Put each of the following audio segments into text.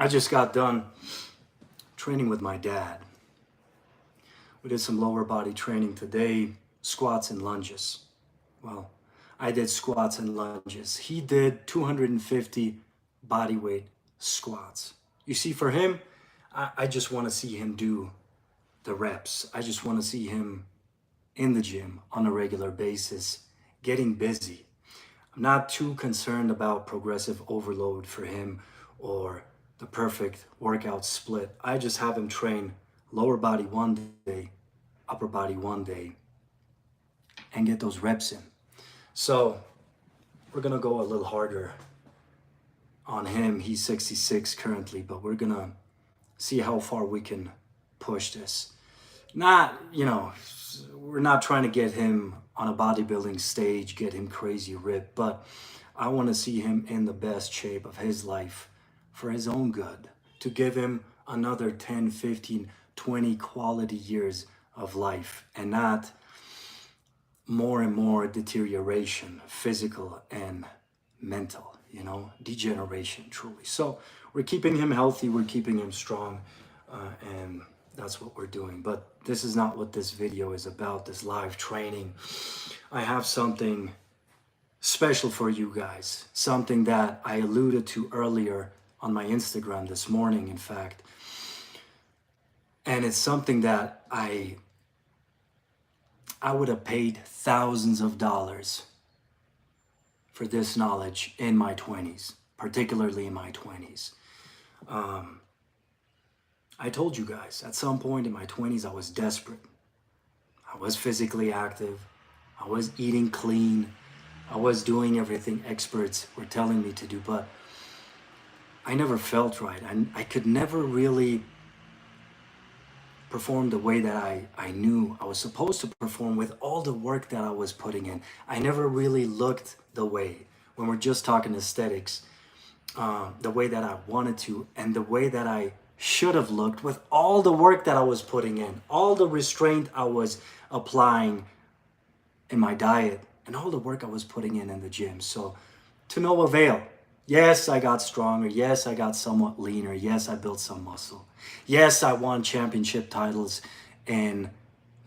I just got done training with my dad. We did some lower body training today, squats and lunges. Well, I did squats and lunges. He did 250 body weight squats. You see, for him, I just want to see him do the reps. I just want to see him in the gym on a regular basis, getting busy. I'm not too concerned about progressive overload for him or the perfect workout split. I just have him train lower body one day, upper body one day, and get those reps in. So we're gonna go a little harder on him. He's 66 currently, but we're gonna see how far we can push this. Not, we're not trying to get him on a bodybuilding stage, get him crazy ripped, but I want to see him in the best shape of his life for his own good, to give him another 10, 15, 20 quality years of life and not more and more deterioration, physical and mental, degeneration truly. So we're keeping him healthy, we're keeping him strong, and that's what we're doing. But this is not what this video is about, this live training. I have something special for you guys, something that I alluded to earlier on my Instagram this morning, in fact. And it's something that I would have paid thousands of dollars for this knowledge in my 20s, particularly in my 20s. I told you guys, at some point in my 20s, I was desperate. I was physically active. I was eating clean. I was doing everything experts were telling me to do, but I never felt right. I could never really perform the way that I knew I was supposed to perform with all the work that I was putting in. I never really looked the way, when we're just talking aesthetics, the way that I wanted to and the way that I should have looked with all the work that I was putting in, all the restraint I was applying in my diet, and all the work I was putting in the gym. So to no avail. Yes, I got stronger. Yes, I got somewhat leaner. Yes, I built some muscle. Yes, I won championship titles in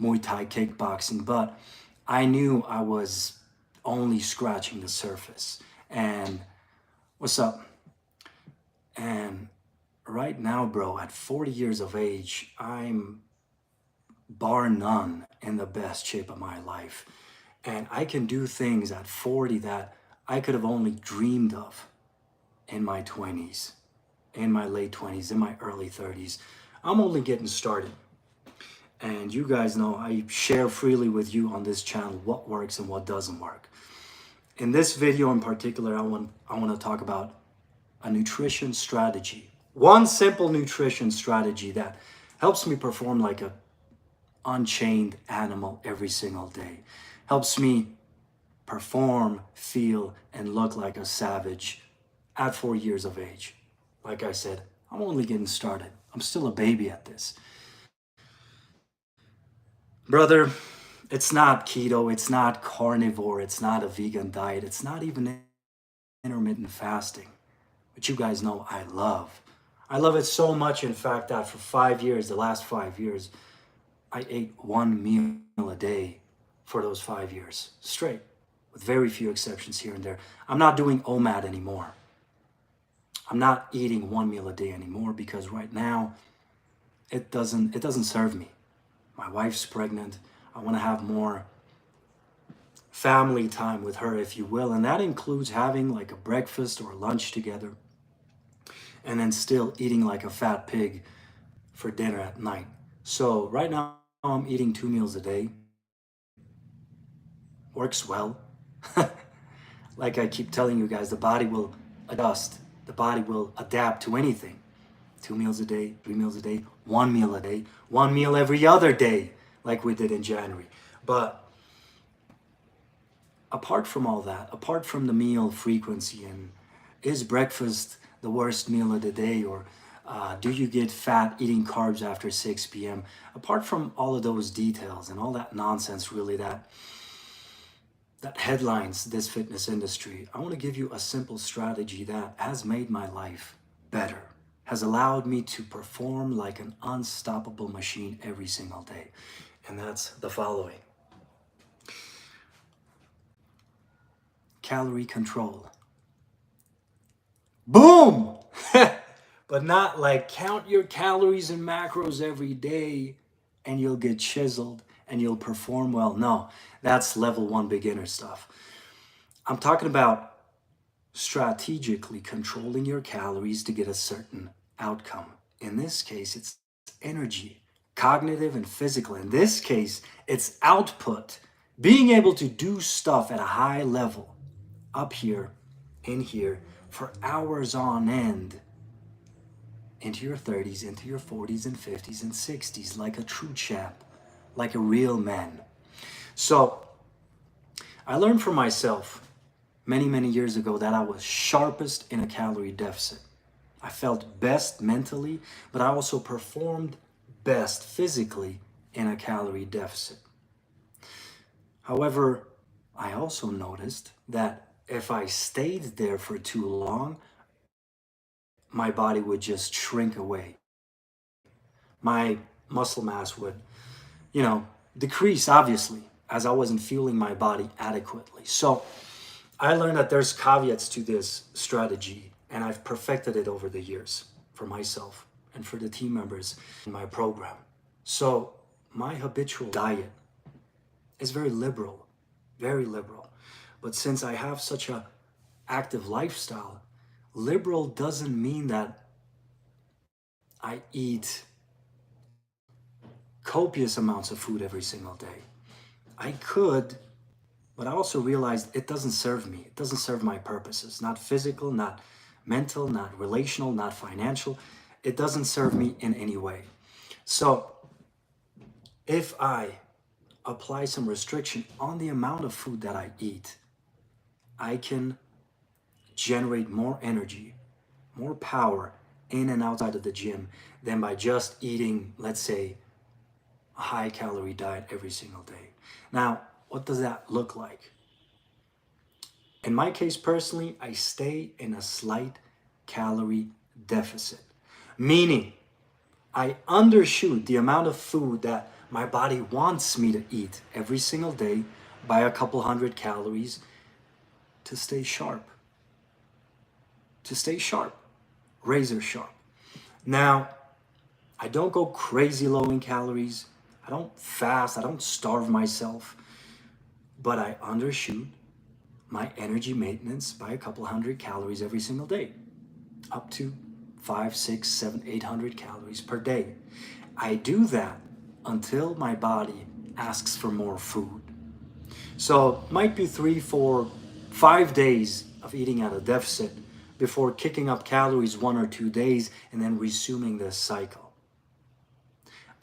Muay Thai kickboxing, but I knew I was only scratching the surface. And what's up? And right now, bro, at 40 years of age, I'm bar none in the best shape of my life. And I can do things at 40 that I could have only dreamed of in my 20s, in my late 20s, in my early 30s. I'm only getting started. And you guys know I share freely with you on this channel what works and what doesn't work. In this video in particular, I want to talk about a nutrition strategy. One simple nutrition strategy that helps me perform like a unchained animal every single day. Helps me perform, feel, and look like a savage at 4 years of age. Like I said, I'm only getting started. I'm still a baby at this. Brother, it's not keto, it's not carnivore, it's not a vegan diet, it's not even intermittent fasting, which you guys know I love. I love it so much, in fact, that for 5 years, the last 5 years, I ate one meal a day for those 5 years straight, with very few exceptions here and there. I'm not doing M.E.A.N anymore. I'm not eating one meal a day anymore because right now it doesn't serve me. My wife's pregnant. I want to have more family time with her, if you will, and that includes having like a breakfast or lunch together and then still eating like a fat pig for dinner at night. So right now I'm eating 2 meals a day. Works well. Like I keep telling you guys, the body will adjust. The body will adapt to anything. 2 meals a day, 3 meals a day, 1 meal a day, 1 meal every other day, like we did in January. But apart from all that, apart from the meal frequency, and is breakfast the worst meal of the day, or do you get fat eating carbs after 6 p.m.? Apart from all of those details and all that nonsense really that headlines this fitness industry, I want to give you a simple strategy that has made my life better, has allowed me to perform like an unstoppable machine every single day. And that's the following: calorie control. Boom! But not like count your calories and macros every day and you'll get chiseled and you'll perform well. No, that's level one beginner stuff. I'm talking about strategically controlling your calories to get a certain outcome. In this case, it's energy, cognitive and physical. In this case, it's output, being able to do stuff at a high level, up here, in here, for hours on end, into your 30s, into your 40s and 50s and 60s, like a true champ, like a real man. So I learned for myself many, many years ago that I was sharpest in a calorie deficit. I felt best mentally, but I also performed best physically in a calorie deficit. However, I also noticed that if I stayed there for too long, my body would just shrink away. My muscle mass would, decrease, obviously, as I wasn't fueling my body adequately. So I learned that there's caveats to this strategy, and I've perfected it over the years for myself and for the team members in my program. So my habitual diet is very liberal, very liberal. But since I have such a active lifestyle, liberal doesn't mean that I eat copious amounts of food every single day. I could, but I also realized it doesn't serve me. It doesn't serve my purposes. Not physical, not mental, not relational, not financial. It doesn't serve me in any way. So if I apply some restriction on the amount of food that I eat, I can generate more energy, more power in and outside of the gym than by just eating, let's say, a high calorie diet every single day. Now, what does that look like? In my case personally, I stay in a slight calorie deficit, meaning I undershoot the amount of food that my body wants me to eat every single day by a couple hundred calories to stay sharp. To stay sharp, razor sharp. Now, I don't go crazy low in calories. I don't fast. I don't starve myself. But I undershoot my energy maintenance by a couple hundred calories every single day, up to 5, 6, 7, 800 calories per day. I do that until my body asks for more food. So it might be 3, 4, 5 days of eating at a deficit before kicking up calories 1 or 2 days and then resuming this cycle.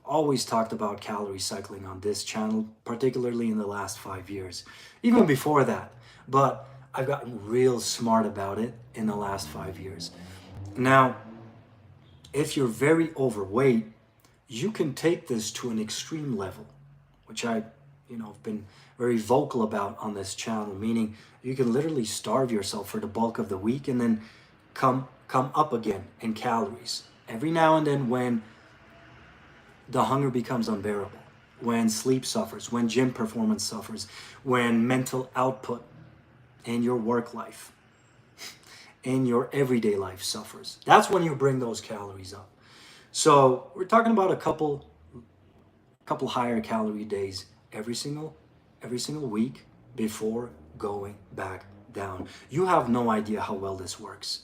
Always talked about calorie cycling on this channel, particularly in the last 5 years, even before that. But I've gotten real smart about it in the last 5 years. Now, if you're very overweight, you can take this to an extreme level, which I've been very vocal about on this channel, meaning you can literally starve yourself for the bulk of the week and then come up again in calories every now and then when the hunger becomes unbearable, when sleep suffers, when gym performance suffers, when mental output in your work life, in your everyday life suffers. That's when you bring those calories up. So we're talking about a couple higher calorie days every single week before going back down. You have no idea how well this works.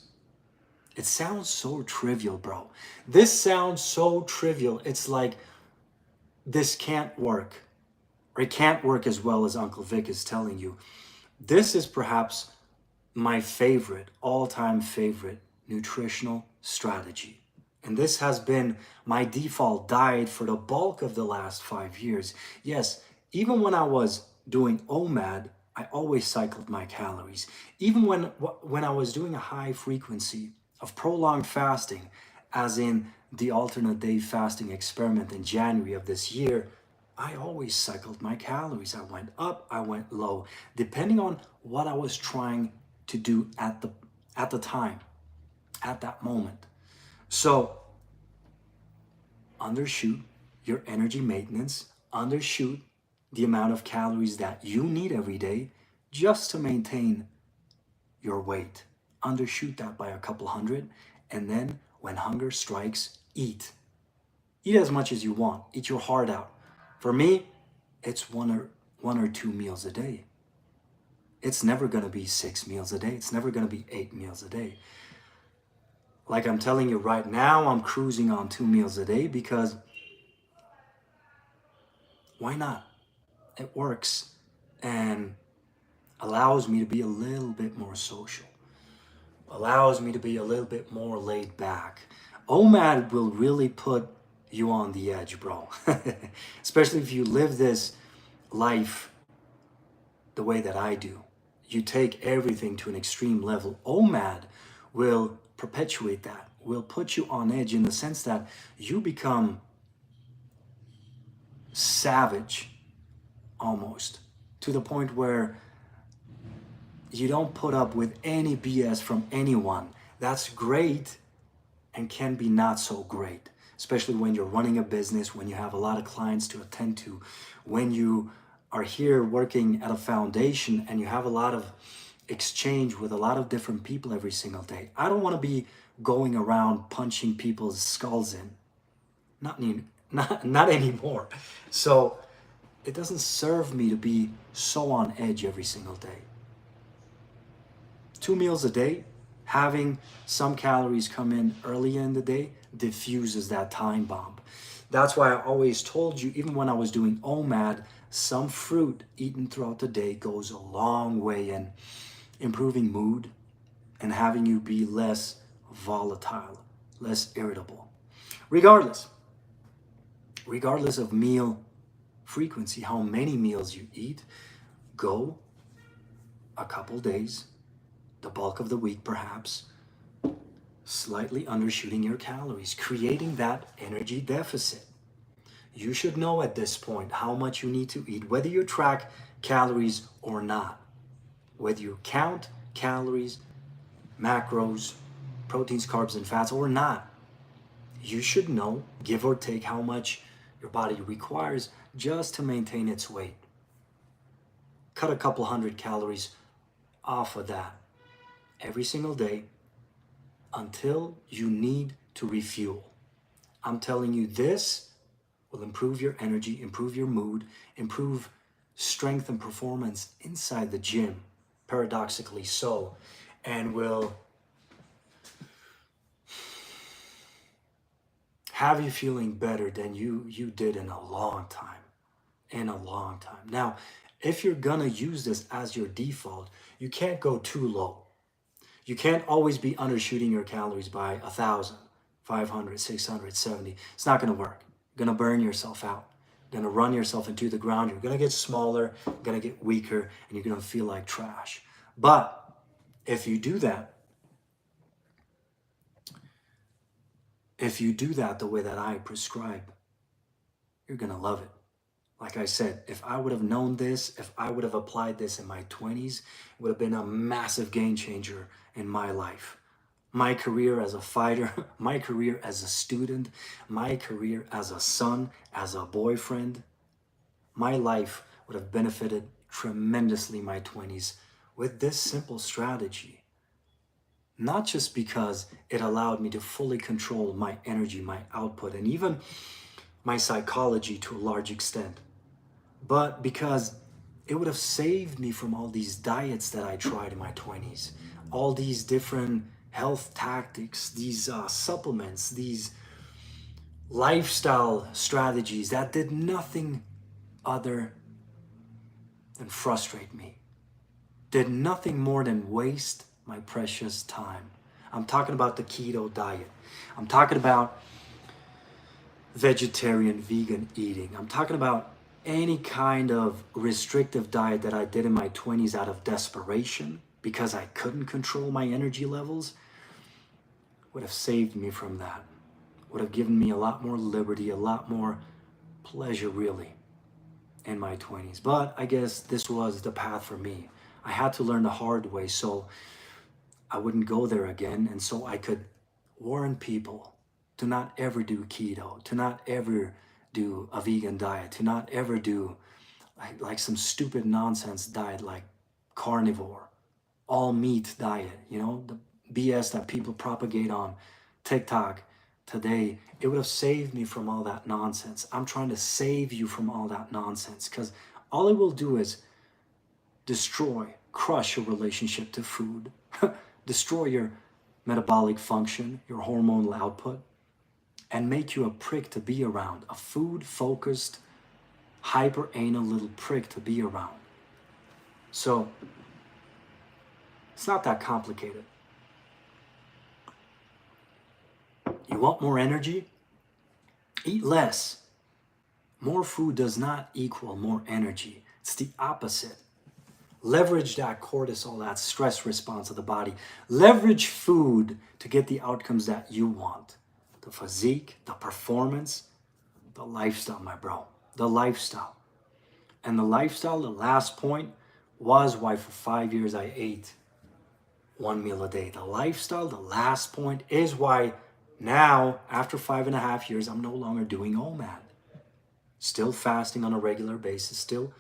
It sounds so trivial, bro. This sounds so trivial. It's like this can't work, or it can't work as well as Uncle Vic is telling you. This is perhaps my favorite, all-time favorite nutritional strategy. And this has been my default diet for the bulk of the last 5 years. Yes, even when I was doing OMAD, I always cycled my calories. Even when I was doing a high frequency of prolonged fasting, as in the alternate day fasting experiment in January of this year, I always cycled my calories. I went up, I went low, depending on what I was trying to do at the time, at that moment. So undershoot your energy maintenance, undershoot the amount of calories that you need every day just to maintain your weight. Undershoot that by a couple hundred, and then when hunger strikes, eat. Eat as much as you want. Eat your heart out. For me, it's one or two meals a day. It's never gonna be 6 meals a day. It's never gonna be 8 meals a day. Like I'm telling you right now, I'm cruising on 2 meals a day because why not? It works and allows me to be a little bit more social, allows me to be a little bit more laid back. OMAD will really put you on the edge, bro. Especially if you live this life the way that I do. You take everything to an extreme level. OMAD will perpetuate that, will put you on edge in the sense that you become savage almost to the point where you don't put up with any BS from anyone. That's great and can be not so great, especially when you're running a business, when you have a lot of clients to attend to, when you are here working at a foundation and you have a lot of exchange with a lot of different people every single day. I don't want to be going around punching people's skulls in. Not anymore. So it doesn't serve me to be so on edge every single day. 2 meals a day, having some calories come in early in the day diffuses that time bomb. That's why I always told you, even when I was doing OMAD, some fruit eaten throughout the day goes a long way in improving mood and having you be less volatile, less irritable. Regardless of meal frequency, how many meals you eat, go a couple days, the bulk of the week perhaps, slightly undershooting your calories, creating that energy deficit. You should know at this point how much you need to eat, whether you track calories or not, whether you count calories, macros, proteins, carbs, and fats or not. You should know, give or take, how much your body requires just to maintain its weight. Cut a couple hundred calories off of that every single day until you need to refuel. I'm telling you, this will improve your energy, improve your mood, improve strength and performance inside the gym, paradoxically so, and will have you feeling better than you did in a long time. Now, if you're gonna use this as your default, you can't go too low. You can't always be undershooting your calories by 1,000, 500, 600, 70. It's not gonna work. You're gonna burn yourself out. You're gonna run yourself into the ground. You're gonna get smaller, you're gonna get weaker, and you're gonna feel like trash. But if you do that the way that I prescribe, you're gonna love it. Like I said, if I would have known this, if I would have applied this in my 20s, it would have been a massive game changer in my life. My career as a fighter, my career as a student, my career as a son, as a boyfriend, my life would have benefited tremendously in my 20s with this simple strategy. Not just because it allowed me to fully control my energy, my output, and even my psychology to a large extent, but because it would have saved me from all these diets that I tried in my 20s, all these different health tactics, these supplements, these lifestyle strategies that did nothing other than frustrate me, did nothing more than waste my precious time. I'm talking about the keto diet. I'm talking about vegetarian, vegan eating. I'm talking about any kind of restrictive diet that I did in my 20s out of desperation because I couldn't control my energy levels would have saved me from that. Would have given me a lot more liberty, a lot more pleasure really in my 20s. But I guess this was the path for me. I had to learn the hard way so I wouldn't go there again, and so I could warn people to not ever do keto, to not ever do a vegan diet, to not ever do like some stupid nonsense diet like carnivore, all meat diet, you know, the BS that people propagate on TikTok today. It would have saved me from all that nonsense. I'm trying to save you from all that nonsense, because all it will do is destroy, crush your relationship to food, destroy your metabolic function, your hormonal output, and make you a prick to be around, a food-focused, hyper-anal little prick to be around. So it's not that complicated. You want more energy? Eat less. More food does not equal more energy. It's the opposite. Leverage that cortisol, that stress response of the body. Leverage food to get the outcomes that you want. The physique, the performance, the lifestyle, my bro. The lifestyle. And the lifestyle, the last point, was why for 5 years I ate 1 meal a day. The lifestyle, the last point, is why now, after 5.5 years, I'm no longer doing M.E.A.N. Still fasting on a regular basis, still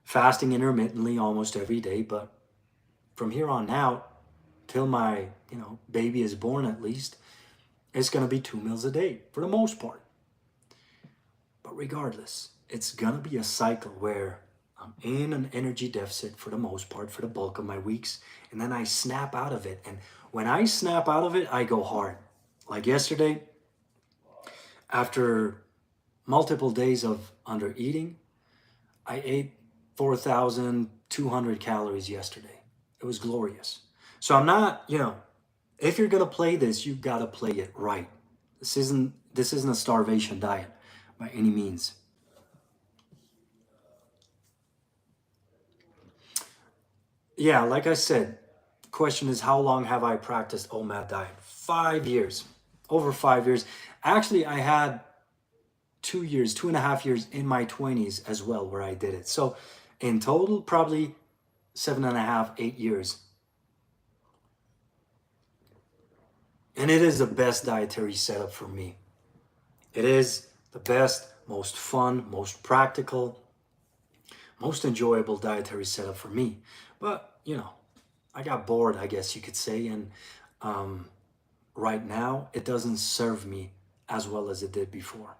fasting intermittently almost every day, but from here on out, till my, baby is born at least, it's gonna be 2 meals a day for the most part. But regardless, it's gonna be a cycle where I'm in an energy deficit for the most part, for the bulk of my weeks, and then I snap out of it. And when I snap out of it, I go hard. Like yesterday, after multiple days of under eating, I ate 4,200 calories yesterday. It was glorious. So I'm not, if you're gonna play this, you gotta play it right. This isn't a starvation diet by any means. Yeah, like I said, the question is, how long have I practiced M.E.A.N diet? 5 years, over 5 years. Actually, I had 2 years, 2.5 years in my 20s as well where I did it. So in total, probably 7.5, 8 years. And it is the best dietary setup for me. It is the best, most fun, most practical, most enjoyable dietary setup for me. But, I got bored, I guess you could say. And right now, it doesn't serve me as well as it did before.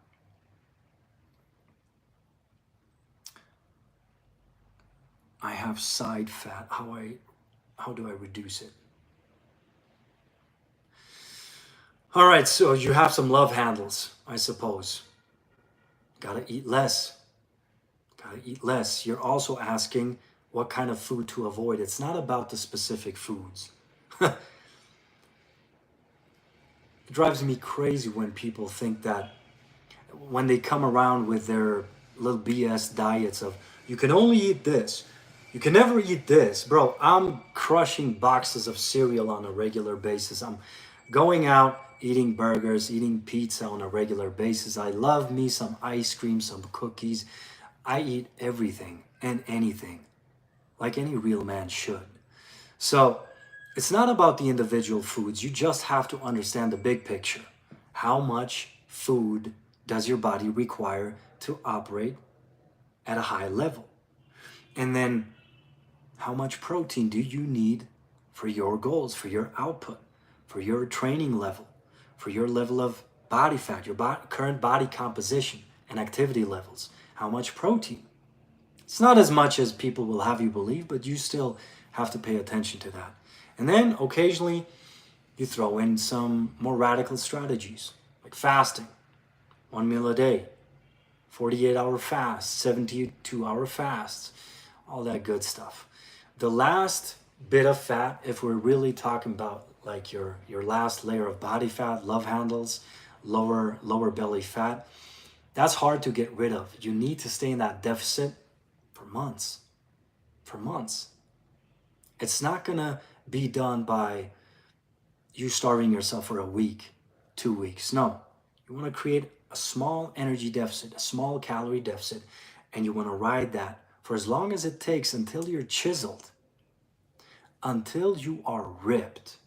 I have side fat. How do I reduce it? All right, so you have some love handles, I suppose. Gotta eat less. Gotta eat less. You're also asking what kind of food to avoid. It's not about the specific foods. It drives me crazy when people think that when they come around with their little BS diets of, you can only eat this, you can never eat this. Bro, I'm crushing boxes of cereal on a regular basis. I'm going out, eating burgers, eating pizza on a regular basis. I love me some ice cream, some cookies. I eat everything and anything, like any real man should. So it's not about the individual foods. You just have to understand the big picture. How much food does your body require to operate at a high level? And then how much protein do you need for your goals, for your output, for your training level, for your level of body fat, your current body composition and activity levels? How much protein? It's not as much as people will have you believe, but you still have to pay attention to that. And then occasionally you throw in some more radical strategies, like fasting, 1 meal a day, 48-hour fast, 72-hour fasts, all that good stuff. The last bit of fat, if we're really talking about like your last layer of body fat, love handles, lower belly fat, that's hard to get rid of. You need to stay in that deficit for months. For months. It's not gonna be done by you starving yourself for a week, 2 weeks. No, you want to create a small energy deficit, a small calorie deficit, and you want to ride that for as long as it takes until you're chiseled, until you are ripped.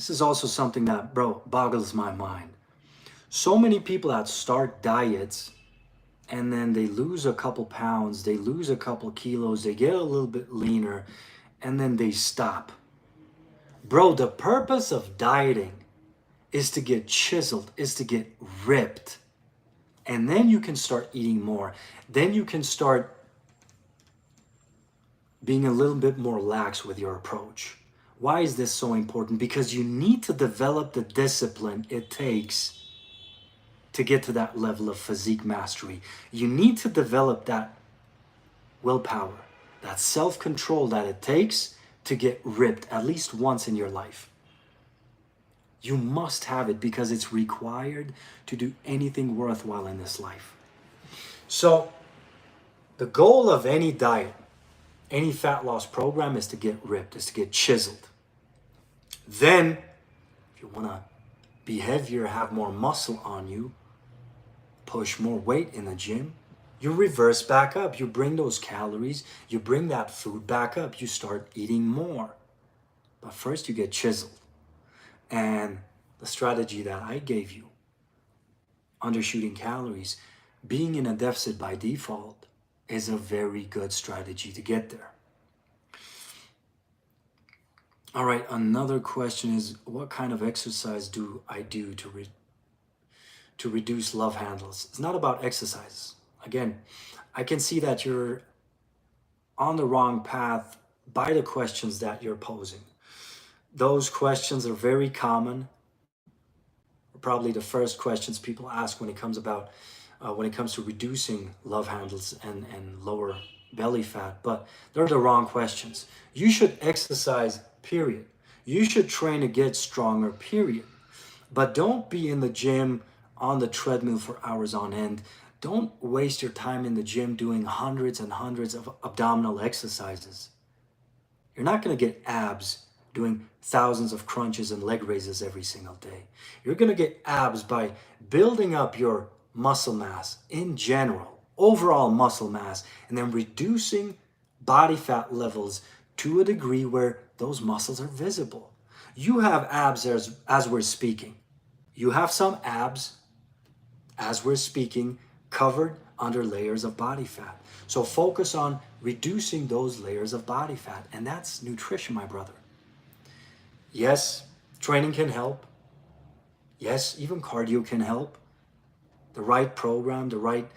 This is also something that, bro, boggles my mind. So many people that start diets and then they lose a couple pounds, they lose a couple kilos, they get a little bit leaner, and then they stop. Bro, the purpose of dieting is to get chiseled, is to get ripped. And then you can start eating more. Then you can start being a little bit more lax with your approach. Why is this so important? Because you need to develop the discipline it takes to get to that level of physique mastery. You need to develop that willpower, that self-control that it takes to get ripped at least once in your life. You must have it because it's required to do anything worthwhile in this life. So the goal of any diet, any fat loss program is to get ripped, is to get chiseled. Then, if you want to be heavier, have more muscle on you, push more weight in the gym, you reverse back up. You bring those calories, you bring that food back up. You start eating more. But first you get chiseled. And the strategy that I gave you, undershooting calories, being in a deficit by default, is a very good strategy to get there. All right, another question is, what kind of exercise do I do to reduce love handles? It's not about exercise. Again, I can see that you're on the wrong path by the questions that you're posing. Those questions are very common. Probably the first questions people ask when it comes to reducing love handles and lower belly fat, but they're the wrong questions. You should exercise, period. You should train to get stronger, period. But don't be in the gym on the treadmill for hours on end. Don't waste your time in the gym doing hundreds and hundreds of abdominal exercises. You're not going to get abs doing thousands of crunches and leg raises every single day. You're going to get abs by building up your muscle mass in general, overall muscle mass, and then reducing body fat levels to a degree where those muscles are visible. You have abs as we're speaking. You have some abs as we're speaking covered under layers of body fat. So focus on reducing those layers of body fat, and that's nutrition, my brother. Yes, training can help. Yes, even cardio can help. The right program, the right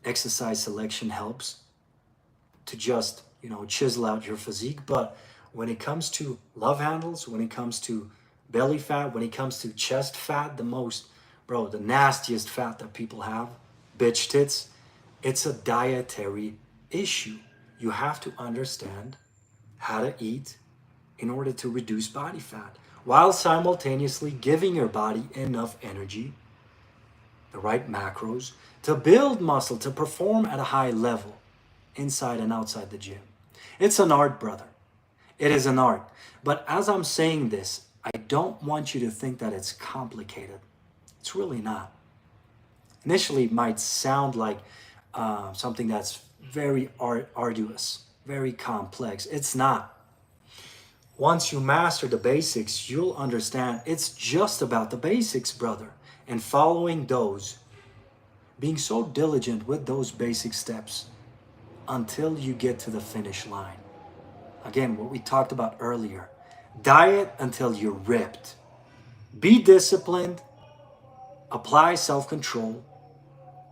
exercise selection helps to just, chisel out your physique. But when it comes to love handles, when it comes to belly fat, when it comes to chest fat, the nastiest fat that people have, bitch tits, it's a dietary issue. You have to understand how to eat in order to reduce body fat while simultaneously giving your body enough energy, the right macros, to build muscle, to perform at a high level inside and outside the gym. It's an art, brother. It is an art. But as I'm saying this, I don't want you to think that it's complicated. It's really not. Initially, it might sound like something that's very arduous, very complex. It's not. Once you master the basics, you'll understand it's just about the basics, brother. And following those, being so diligent with those basic steps until you get to the finish line. Again, what we talked about earlier. Diet until you're ripped. Be disciplined. Apply self-control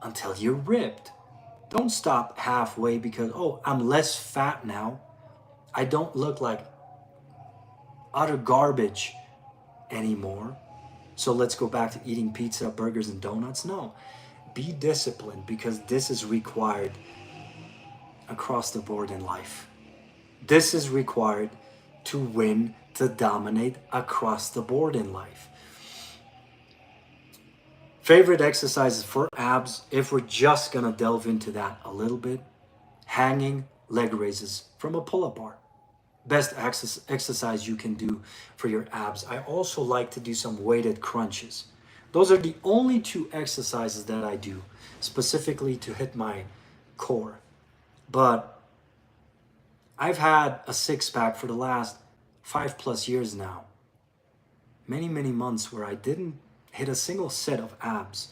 until you're ripped. Don't stop halfway because, I'm less fat now. I don't look like utter garbage anymore. So let's go back to eating pizza, burgers, and donuts. No, be disciplined because this is required across the board in life. This is required to win, to dominate across the board in life. Favorite exercises for abs, if we're just gonna delve into that a little bit, hanging leg raises from a pull-up bar. Best exercise you can do for your abs. I also like to do some weighted crunches. Those are the only two exercises that I do specifically to hit my core. But I've had a six-pack for the last 5+ years now. many, many months where I didn't hit a single set of abs.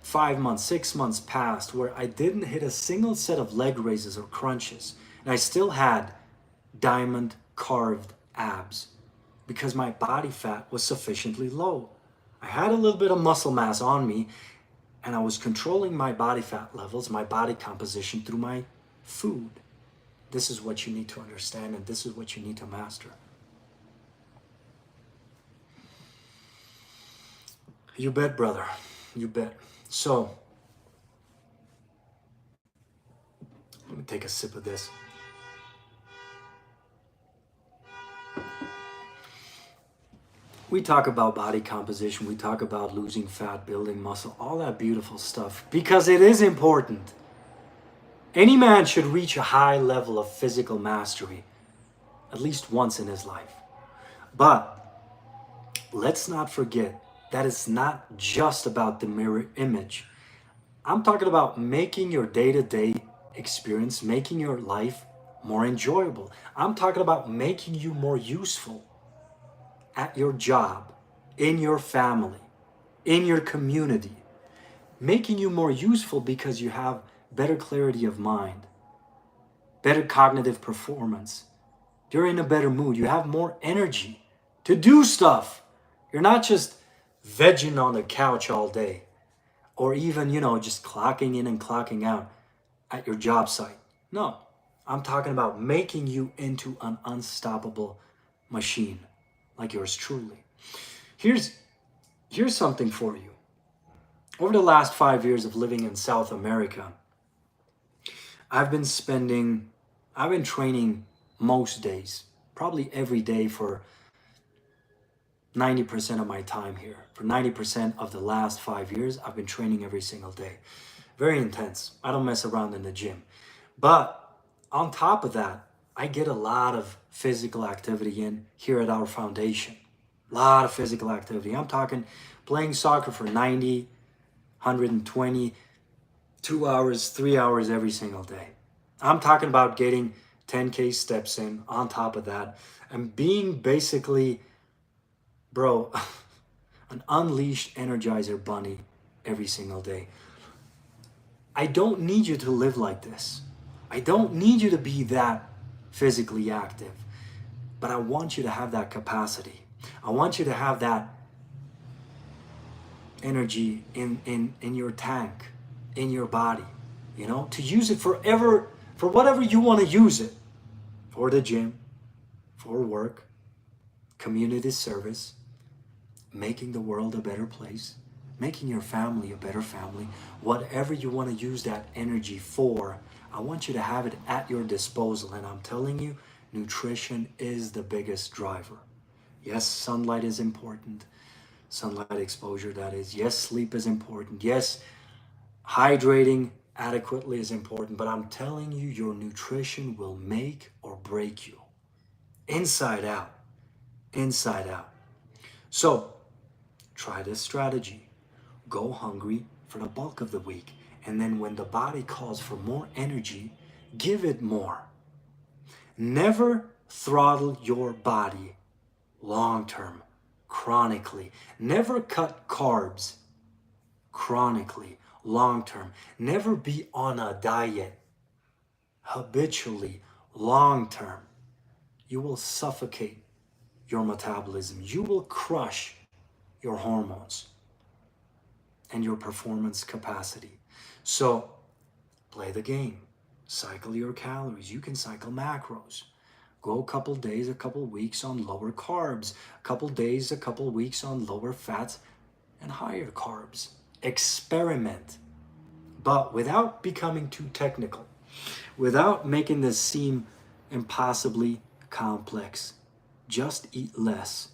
5 months, 6 months passed where I didn't hit a single set of leg raises or crunches. And I still had diamond carved abs because my body fat was sufficiently low. I had a little bit of muscle mass on me, and I was controlling my body fat levels, my body composition through my food. This is what you need to understand, and this is what you need to master. You bet, brother. You bet. So, let me take a sip of this. We talk about body composition, we talk about losing fat, building muscle, all that beautiful stuff, because it is important. Any man should reach a high level of physical mastery at least once in his life. But let's not forget that it's not just about the mirror image. I'm talking about making your day-to-day experience, making your life more enjoyable. I'm talking about making you more useful at your job, in your family, in your community, making you more useful because you have better clarity of mind, better cognitive performance. You're in a better mood. You have more energy to do stuff. You're not just vegging on the couch all day or even, just clocking in and clocking out at your job site. No, I'm talking about making you into an unstoppable machine like yours truly. Here's something for you. Over the last 5 years of living in South America, I've been training most days, probably every day for 90% of my time here. For 90% of the last 5 years, I've been training every single day. Very intense. I don't mess around in the gym. But on top of that, I get a lot of physical activity in here at our foundation. A lot of physical activity. I'm talking playing soccer for 90, 120, 2 hours, 3 hours every single day. I'm talking about getting 10K steps in on top of that and being basically, bro, an unleashed energizer bunny every single day. I don't need you to live like this. I don't need you to be that physically active, but I want you to have that capacity. I want you to have that energy in your tank, in your body, to use it for whatever you want to use it, for the gym, for work, community service, making the world a better place, making your family a better family, whatever you want to use that energy for, I want you to have it at your disposal. And I'm telling you, nutrition is the biggest driver. Yes, sunlight is important. Sunlight exposure, that is. Yes, sleep is important. Yes, hydrating adequately is important. But I'm telling you, your nutrition will make or break you. Inside out. Inside out. So, try this strategy. Go hungry for the bulk of the week. And then when the body calls for more energy, give it more. Never throttle your body long-term, chronically. Never cut carbs chronically, long-term. Never be on a diet habitually, long-term. You will suffocate your metabolism. You will crush your hormones and your performance capacity. So, play the game. Cycle your calories. You can cycle macros. Go a couple days, a couple weeks on lower carbs. A couple days, a couple weeks on lower fats and higher carbs. Experiment. But without becoming too technical. Without making this seem impossibly complex. Just eat less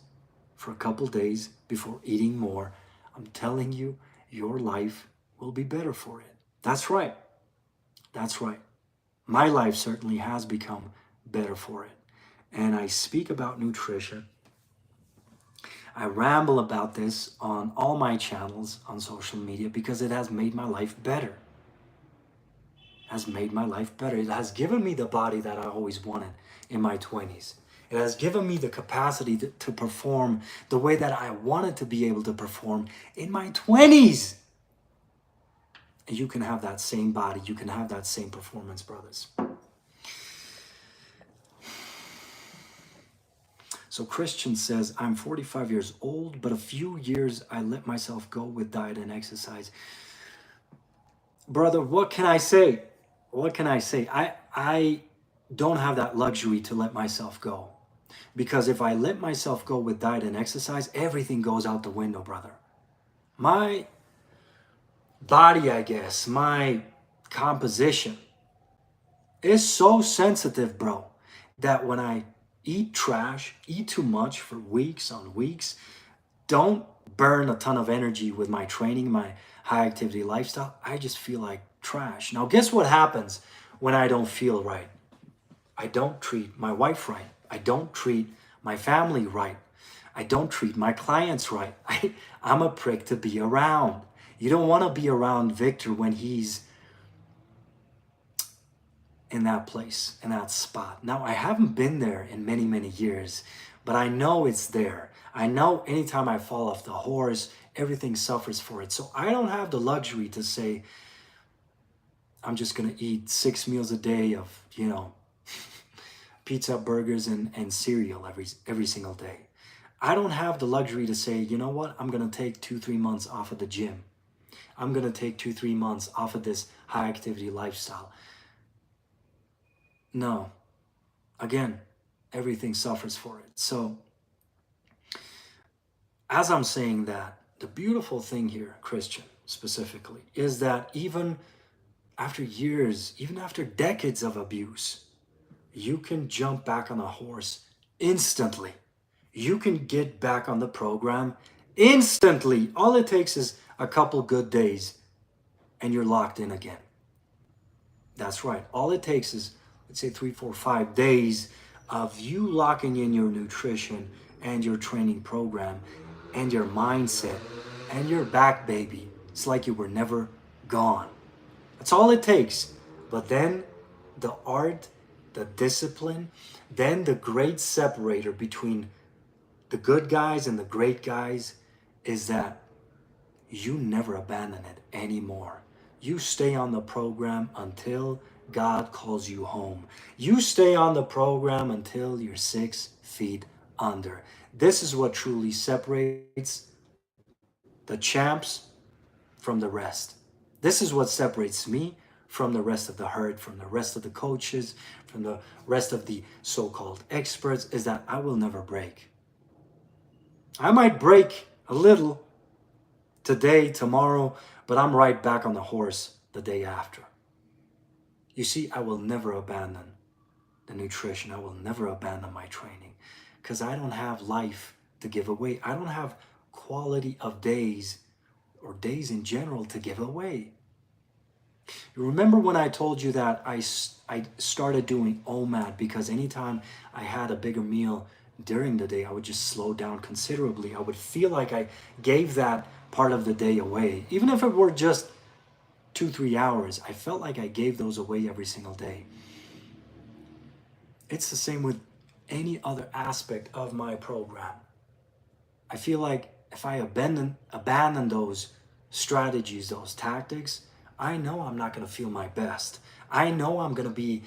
for a couple days before eating more. I'm telling you, your life will be better for it. That's right. That's right. My life certainly has become better for it. And I speak about nutrition. I ramble about this on all my channels on social media because it has made my life better. It has made my life better. It has given me the body that I always wanted in my 20s. It has given me the capacity to perform the way that I wanted to be able to perform in my 20s. And you can have that same body. You can have that same performance, brothers. So Christian says, I'm 45 years old, but a few years I let myself go with diet and exercise. Brother, what can I say? What can I say? I don't have that luxury to let myself go. Because if I let myself go with diet and exercise, everything goes out the window, brother. My body, I guess, my composition is so sensitive, bro, that when I eat trash, eat too much for weeks on weeks, don't burn a ton of energy with my training, my high activity lifestyle, I just feel like trash. Now, guess what happens when I don't feel right? I don't treat my wife right. I don't treat my family right. I don't treat my clients right. I'm a prick to be around. You don't want to be around Victor when he's in that place, in that spot. Now, I haven't been there in many, many years, but I know it's there. I know anytime I fall off the horse, everything suffers for it. So I don't have the luxury to say, I'm just going to eat 6 meals a day of, pizza, burgers, and cereal every single day. I don't have the luxury to say, you know what, I'm going to take 2-3 months off of the gym. I'm going to take 2-3 months off of this high activity lifestyle. No. Again, everything suffers for it. So, as I'm saying that, the beautiful thing here, Christian, specifically, is that even after years, even after decades of abuse, you can jump back on a horse instantly. You can get back on the program instantly. All it takes is a couple good days and you're locked in again. That's right. All it takes is, let's say 3, 4, 5 days of you locking in your nutrition and your training program and your mindset and you're back, baby. It's like you were never gone. That's all it takes. But then the art, the discipline, then the great separator between the good guys and the great guys is that you never abandon it anymore. You stay on the program until God calls you home. You stay on the program until you're 6 feet under. This is what truly separates the champs from the rest. This is what separates me from the rest of the herd, from the rest of the coaches, from the rest of the so-called experts, is that I will never break. I might break a little today, tomorrow, but I'm right back on the horse the day after. You see, I will never abandon the nutrition. I will never abandon my training because I don't have life to give away. I don't have quality of days or days in general to give away. You remember when I told you that I started doing M.E.A.N because anytime I had a bigger meal during the day, I would just slow down considerably. I would feel like I gave that part of the day away. Even if it were just 2-3 hours, I felt like I gave those away every single day. It's the same with any other aspect of my program. I feel like if I abandon those strategies, those tactics, I know I'm not going to feel my best. I know I'm going to be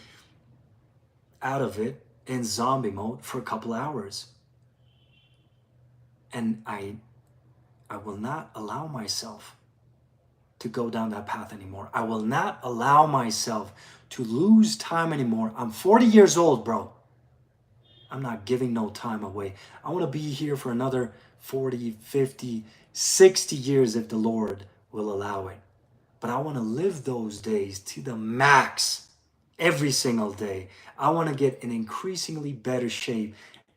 out of it in zombie mode for a couple hours. And I will not allow myself to go down that path anymore. I will not allow myself to lose time anymore. I'm 40 years old, bro. I'm not giving no time away. I want to be here for another 40, 50, 60 years if the Lord will allow it. But I want to live those days to the max every single day. I want to get in increasingly better shape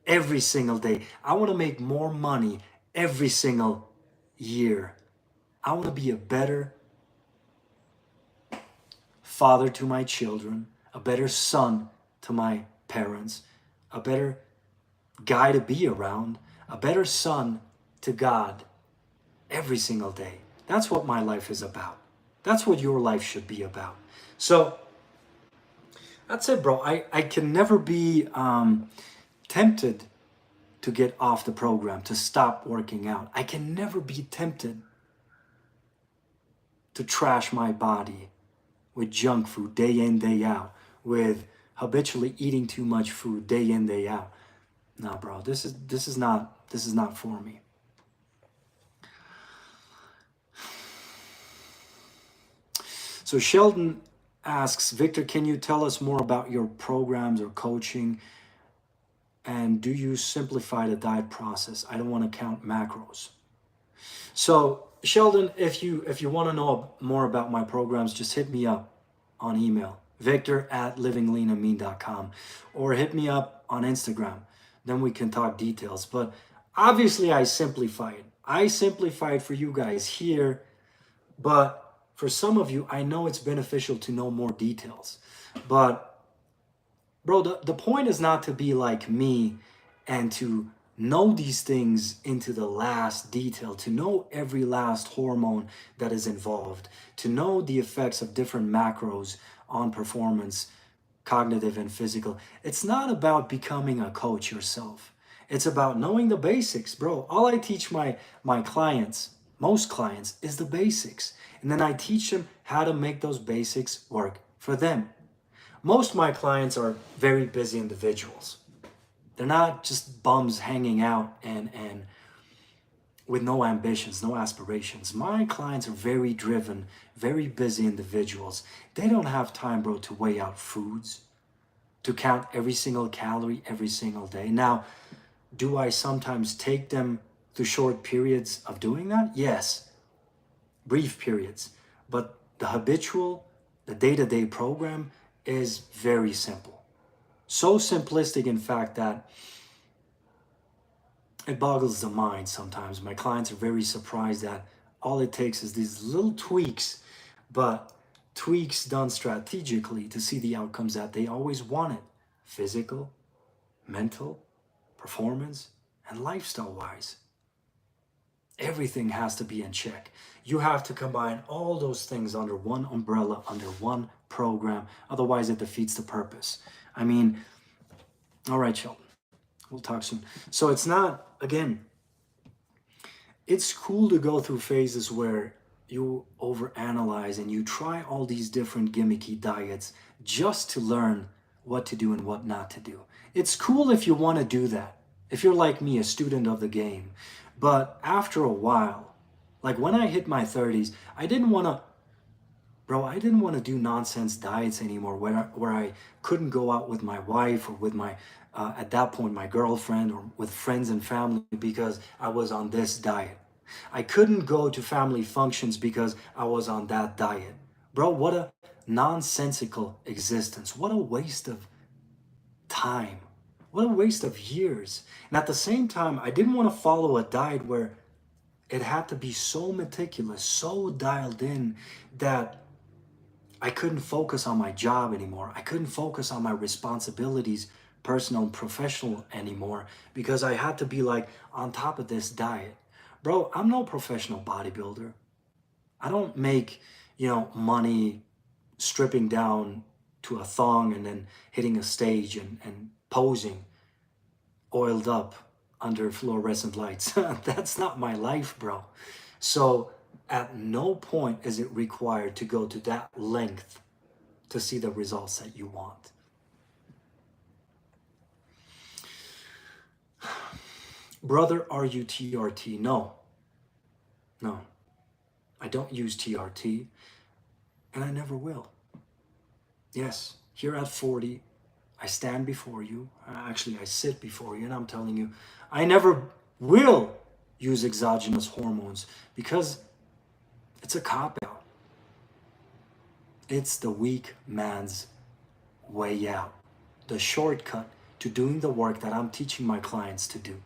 every single day. I want to make more money every single year. I want to be a better father to my children, a better son to my parents, a better guy to be around, a better son to God every single day. That's what my life is about. That's what your life should be about. So that's it, bro. I can never be tempted to get off the program, to stop working out. I can never be tempted to trash my body with junk food day in, day out, with habitually eating too much food day in, day out. No, bro, this is not for me. So Sheldon asks, Victor, can you tell us more about your programs or coaching? And do you simplify the diet process? I don't want to count macros. So Sheldon, if you want to know more about my programs, just hit me up on email, victor@livingleanandmean.com, or hit me up on Instagram. Then we can talk details. But obviously I simplify it. I simplify it for you guys here, but for some of you, I know it's beneficial to know more details. But bro, the point is not to be like me and to know these things into the last detail, to know every last hormone that is involved, to know the effects of different macros on performance, cognitive and physical. It's not about becoming a coach yourself. It's about knowing the basics, bro. All I teach my clients, most clients, is the basics. And then I teach them how to make those basics work for them. Most of my clients are very busy individuals. They're not just bums hanging out and with no ambitions, no aspirations. My clients are very driven, very busy individuals. They don't have time, bro, to weigh out foods, to count every single calorie every single day. Now, do I sometimes take them through short periods of doing that? Yes, brief periods. But the habitual, the day-to-day program is very simple. So simplistic, in fact, that it boggles the mind sometimes. My clients are very surprised that all it takes is these little tweaks, but tweaks done strategically to see the outcomes that they always wanted: physical, mental, performance, and lifestyle-wise. Everything has to be in check. You have to combine all those things under one umbrella, under one program. Otherwise, it defeats the purpose. I mean, all right, Sheldon, we'll talk soon. So it's not, again, it's cool to go through phases where you overanalyze and you try all these different gimmicky diets just to learn what to do and what not to do. It's cool if you want to do that, if you're like me, a student of the game. But after a while, like when I hit my 30s, I didn't want to do nonsense diets anymore where I couldn't go out with my wife or with my, at that point, my girlfriend, or with friends and family because I was on this diet. I couldn't go to family functions because I was on that diet. Bro, what a nonsensical existence. What a waste of time. What a waste of years. And at the same time, I didn't want to follow a diet where it had to be so meticulous, so dialed in that I couldn't focus on my job anymore. I couldn't focus on my responsibilities, personal and professional, anymore because I had to be like on top of this diet. Bro, I'm no professional bodybuilder. I don't make, money stripping down to a thong and then hitting a stage and posing oiled up under fluorescent lights. That's not my life, bro. So at no point is it required to go to that length to see the results that you want. Brother, are you TRT? No. I don't use TRT, and I never will. Yes, here at 40, I stand before you. Actually, I sit before you, and I'm telling you, I never will use exogenous hormones because it's a cop-out. It's the weak man's way out, the shortcut to doing the work that I'm teaching my clients to do.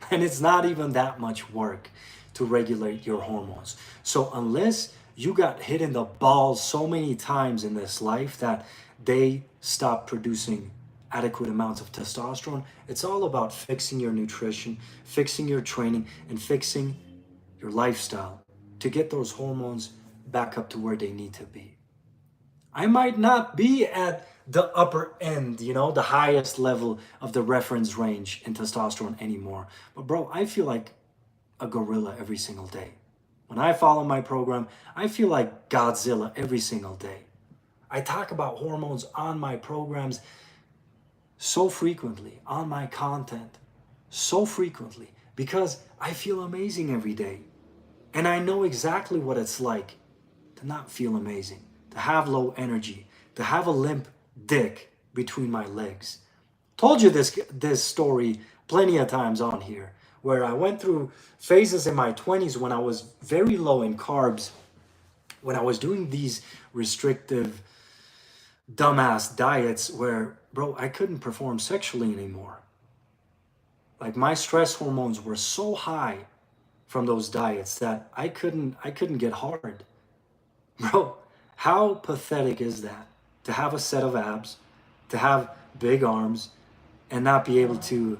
And it's not even that much work to regulate your hormones. So unless you got hit in the balls so many times in this life that they stop producing adequate amounts of testosterone, it's all about fixing your nutrition, fixing your training, and fixing your lifestyle to get those hormones back up to where they need to be. I might not be at the upper end, the highest level of the reference range in testosterone anymore. But bro, I feel like a gorilla every single day. When I follow my program, I feel like Godzilla every single day. I talk about hormones on my programs so frequently, on my content so frequently, because I feel amazing every day. And I know exactly what it's like to not feel amazing, to have low energy, to have a limp dick between my legs. Told you this story plenty of times on here, where I went through phases in my 20s when I was very low in carbs, when I was doing these restrictive dumbass diets where, bro, I couldn't perform sexually anymore. Like my stress hormones were so high from those diets that I couldn't get hard. Bro, how pathetic is that? To have a set of abs, to have big arms, and not be able to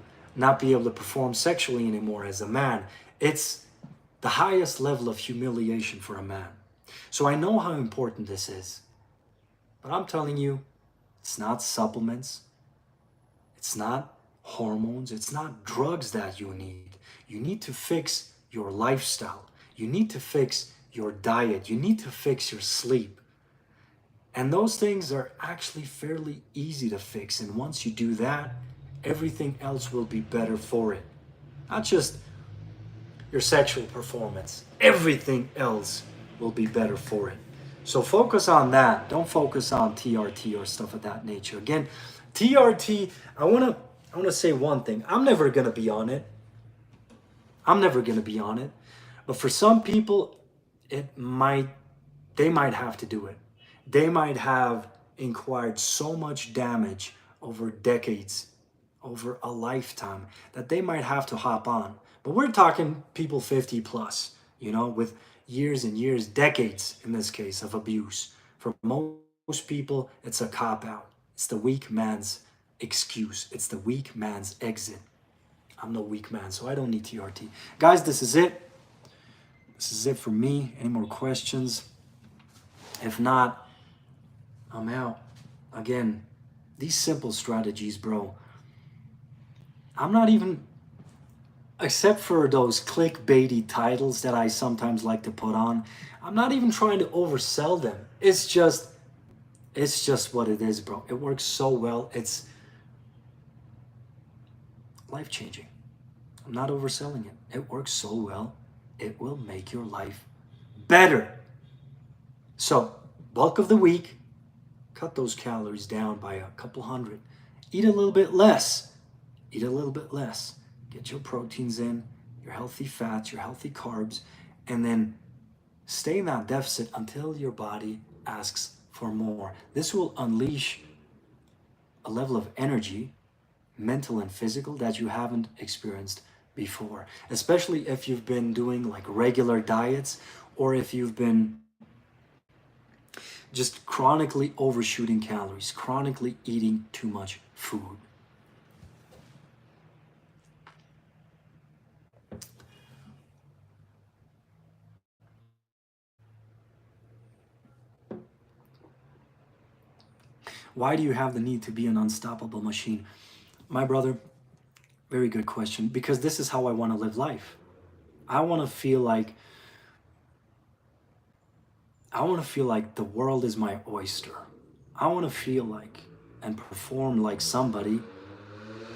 perform sexually anymore as a man. It's the highest level of humiliation for a man. So I know how important this is. But I'm telling you, it's not supplements, it's not hormones, it's not drugs that you need. You need to fix your lifestyle. You need to fix your diet. You need to fix your sleep. And those things are actually fairly easy to fix. And once you do that, everything else will be better for it. Not just your sexual performance, everything else will be better for it. So focus on that. Don't focus on TRT or stuff of that nature. Again, TRT, I want to say one thing. I'm never going to be on it. I'm never going to be on it. But for some people, they might have to do it. They might have acquired so much damage over decades, over a lifetime, that they might have to hop on. But we're talking people 50 plus, with years and years, decades in this case, of abuse. For most people, it's a cop out. It's the weak man's excuse. It's the weak man's exit. I'm no weak man, so I don't need TRT. Guys, this is it. This is it for me. Any more questions? If not, I'm out. Again, these simple strategies, bro. I'm not even, except for those clickbaity titles that I sometimes like to put on, I'm not even trying to oversell them. It's just what it is, bro. It works so well. It's life-changing. I'm not overselling it. It works so well. It will make your life better. So, bulk of the week, cut those calories down by a couple hundred. Eat a little bit less. Eat a little bit less. Get your proteins in, your healthy fats, your healthy carbs, and then stay in that deficit until your body asks for more. This will unleash a level of energy, mental and physical, that you haven't experienced before, especially if you've been doing like regular diets, or if you've been just chronically overshooting calories, chronically eating too much food. Why do you have the need to be an unstoppable machine? My brother, very good question, because this is how I want to live life. I want to feel like the world is my oyster. I want to feel like and perform like somebody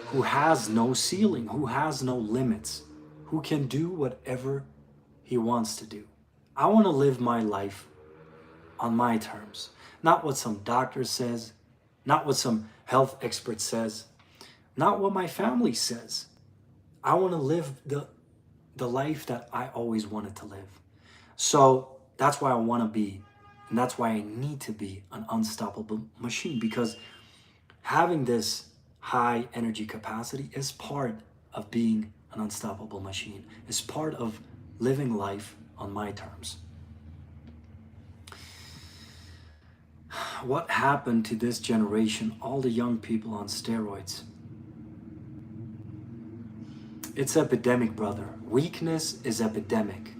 who has no ceiling, who has no limits, who can do whatever he wants to do. I want to live my life on my terms, not what some doctor says, not what some health expert says, not what my family says. I want to live the life that I always wanted to live. So that's why I want to be, and that's why I need to be an unstoppable machine, because having this high energy capacity is part of being an unstoppable machine, is part of living life on my terms. What happened to this generation, all the young people on steroids? It's epidemic, brother. Weakness is epidemic,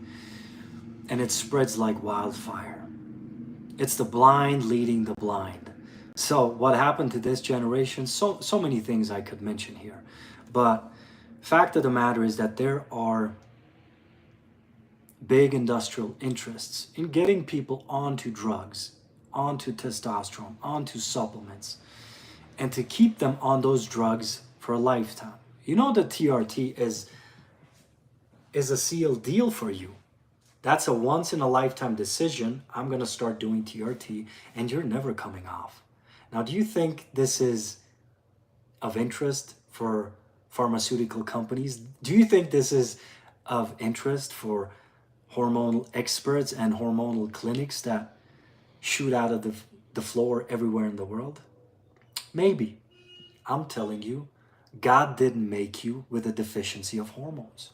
and it spreads like wildfire. It's the blind leading the blind. So what happened to this generation? So many things I could mention here. But fact of the matter is that there are big industrial interests in getting people onto drugs, onto testosterone, onto supplements, and to keep them on those drugs for a lifetime. You know that TRT is a sealed deal for you. That's a once in a lifetime decision. I'm going to start doing TRT and you're never coming off. Now, do you think this is of interest for pharmaceutical companies? Do you think this is of interest for hormonal experts and hormonal clinics that shoot out of the floor everywhere in the world? Maybe. I'm telling you, God didn't make you with a deficiency of hormones.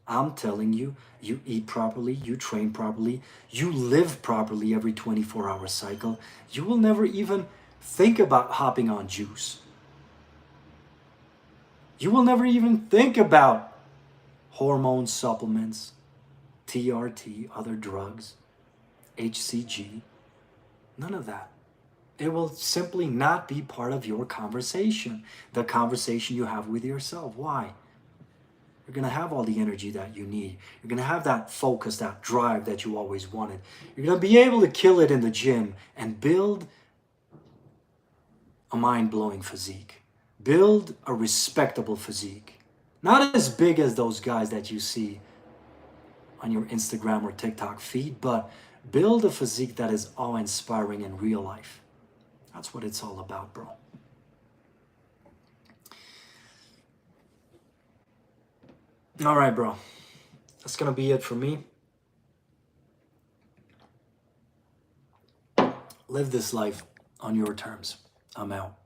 I'm telling you, you eat properly, you train properly, you live properly every 24-hour cycle. You will never even think about hopping on juice. You will never even think about hormone supplements, TRT, other drugs, HCG, none of that. It will simply not be part of your conversation, the conversation you have with yourself. Why? You're going to have all the energy that you need. You're going to have that focus, that drive that you always wanted. You're going to be able to kill it in the gym and build a mind-blowing physique. Build a respectable physique. Not as big as those guys that you see on your Instagram or TikTok feed, but build a physique that is awe-inspiring in real life. That's what it's all about, bro. All right, bro. That's going to be it for me. Live this life on your terms. I'm out.